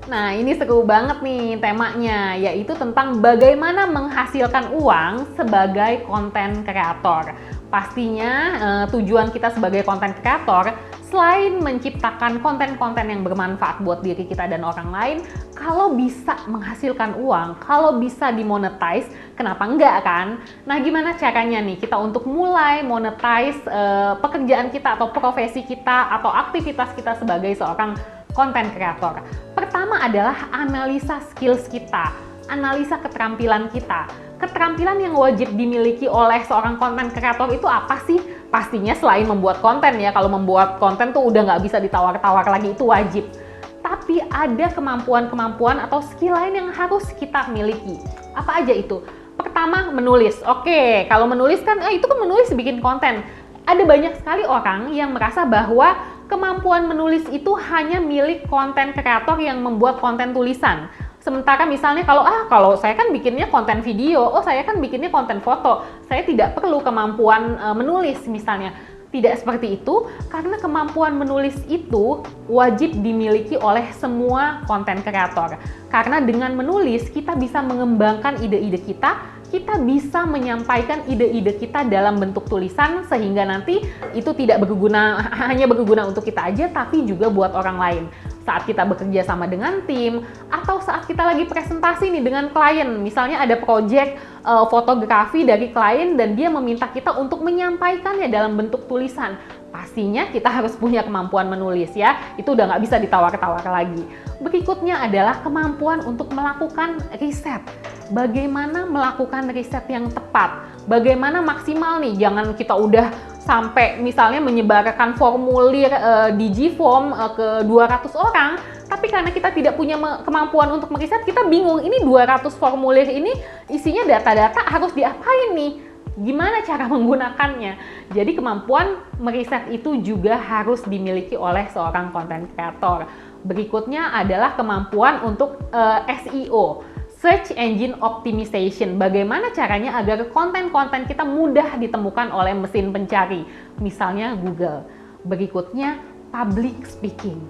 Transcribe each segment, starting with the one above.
Nah, ini seru banget nih temanya, yaitu tentang bagaimana menghasilkan uang sebagai konten kreator. Pastinya tujuan kita sebagai konten kreator selain menciptakan konten-konten yang bermanfaat buat diri kita dan orang lain, kalau bisa menghasilkan uang, kalau bisa dimonetize, kenapa enggak kan? Nah, gimana caranya nih kita untuk mulai monetize pekerjaan kita atau profesi kita atau aktivitas kita sebagai seorang konten kreator? Pertama adalah analisa skills kita, analisa keterampilan kita. Keterampilan yang wajib dimiliki oleh seorang konten kreator itu apa sih? Pastinya selain membuat konten ya, kalau membuat konten tuh udah nggak bisa ditawar-tawar lagi, itu wajib. Tapi ada kemampuan-kemampuan atau skill lain yang harus kita miliki. Apa aja itu? Pertama, menulis. Oke, kalau menulis kan, itu kan menulis bikin konten. Ada banyak sekali orang yang merasa bahwa kemampuan menulis itu hanya milik konten kreator yang membuat konten tulisan. Sementara misalnya kalau saya kan bikinnya konten video, saya kan bikinnya konten foto, saya tidak perlu kemampuan menulis misalnya. Tidak seperti itu, karena kemampuan menulis itu wajib dimiliki oleh semua konten kreator. Karena dengan menulis kita bisa mengembangkan ide-ide kita bisa menyampaikan ide-ide kita dalam bentuk tulisan sehingga nanti itu tidak hanya berguna untuk kita aja, tapi juga buat orang lain. Saat kita bekerja sama dengan tim, atau saat kita lagi presentasi nih dengan klien, misalnya ada project fotografi dari klien dan dia meminta kita untuk menyampaikannya dalam bentuk tulisan. Pastinya kita harus punya kemampuan menulis ya, itu udah nggak bisa ditawar-tawar lagi. Berikutnya adalah kemampuan untuk melakukan riset. Bagaimana melakukan riset yang tepat? Bagaimana maksimal nih, jangan kita udah sampai misalnya menyebarkan formulir di Gform ke 200 orang, tapi karena kita tidak punya kemampuan untuk meriset, kita bingung ini 200 formulir ini isinya data-data harus diapain nih? Gimana cara menggunakannya? Jadi kemampuan meriset itu juga harus dimiliki oleh seorang konten kreator. Berikutnya adalah kemampuan untuk SEO. Search Engine Optimization, bagaimana caranya agar konten-konten kita mudah ditemukan oleh mesin pencari, misalnya Google. Berikutnya, public speaking.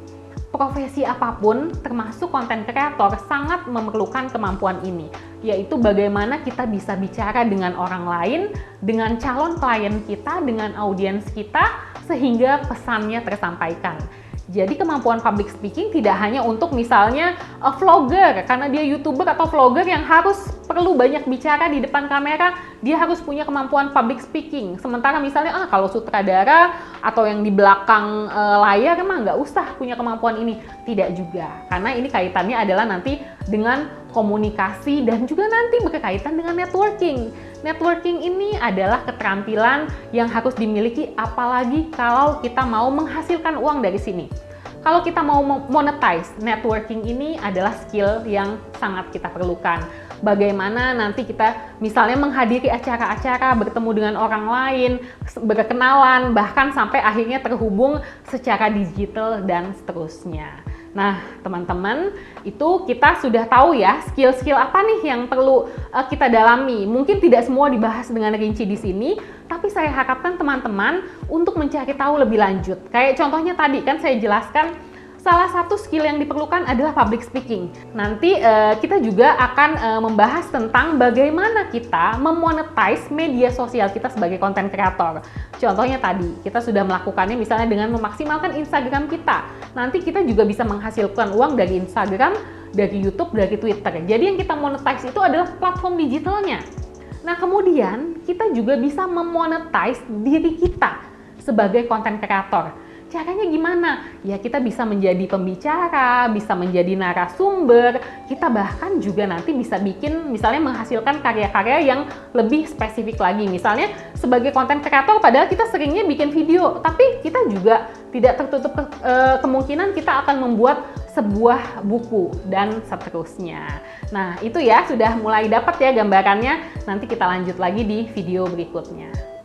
Profesi apapun, termasuk konten kreator, sangat memerlukan kemampuan ini, yaitu bagaimana kita bisa bicara dengan orang lain, dengan calon klien kita, dengan audiens kita, sehingga pesannya tersampaikan. Jadi kemampuan public speaking tidak hanya untuk misalnya vlogger, karena dia YouTuber atau vlogger yang harus perlu banyak bicara di depan kamera, dia harus punya kemampuan public speaking. Sementara misalnya kalau sutradara atau yang di belakang layar emang nggak usah punya kemampuan ini. Tidak juga, karena ini kaitannya adalah nanti dengan komunikasi dan juga nanti berkaitan dengan networking. Networking ini adalah keterampilan yang harus dimiliki, apalagi kalau kita mau menghasilkan uang dari sini. Kalau kita mau monetize, networking ini adalah skill yang sangat kita perlukan. Bagaimana nanti kita misalnya menghadiri acara-acara, bertemu dengan orang lain, berkenalan, bahkan sampai akhirnya terhubung secara digital dan seterusnya. Nah, teman-teman, itu kita sudah tahu ya skill-skill apa nih yang perlu kita dalami. Mungkin tidak semua dibahas dengan rinci di sini, tapi saya harapkan teman-teman untuk mencari tahu lebih lanjut. Kayak contohnya tadi kan saya jelaskan, salah satu skill yang diperlukan adalah public speaking. Nanti kita juga akan membahas tentang bagaimana kita memonetize media sosial kita sebagai konten kreator. Contohnya tadi, kita sudah melakukannya misalnya dengan memaksimalkan Instagram kita. Nanti kita juga bisa menghasilkan uang dari Instagram, dari YouTube, dari Twitter. Jadi yang kita monetize itu adalah platform digitalnya. Nah, kemudian kita juga bisa memonetize diri kita sebagai konten kreator. Caranya gimana? Ya kita bisa menjadi pembicara, bisa menjadi narasumber, kita bahkan juga nanti bisa bikin, misalnya menghasilkan karya-karya yang lebih spesifik lagi. Misalnya sebagai konten kreator, padahal kita seringnya bikin video, tapi kita juga tidak tertutup kemungkinan kita akan membuat sebuah buku dan seterusnya. Nah itu ya sudah mulai dapat ya gambarannya, nanti kita lanjut lagi di video berikutnya.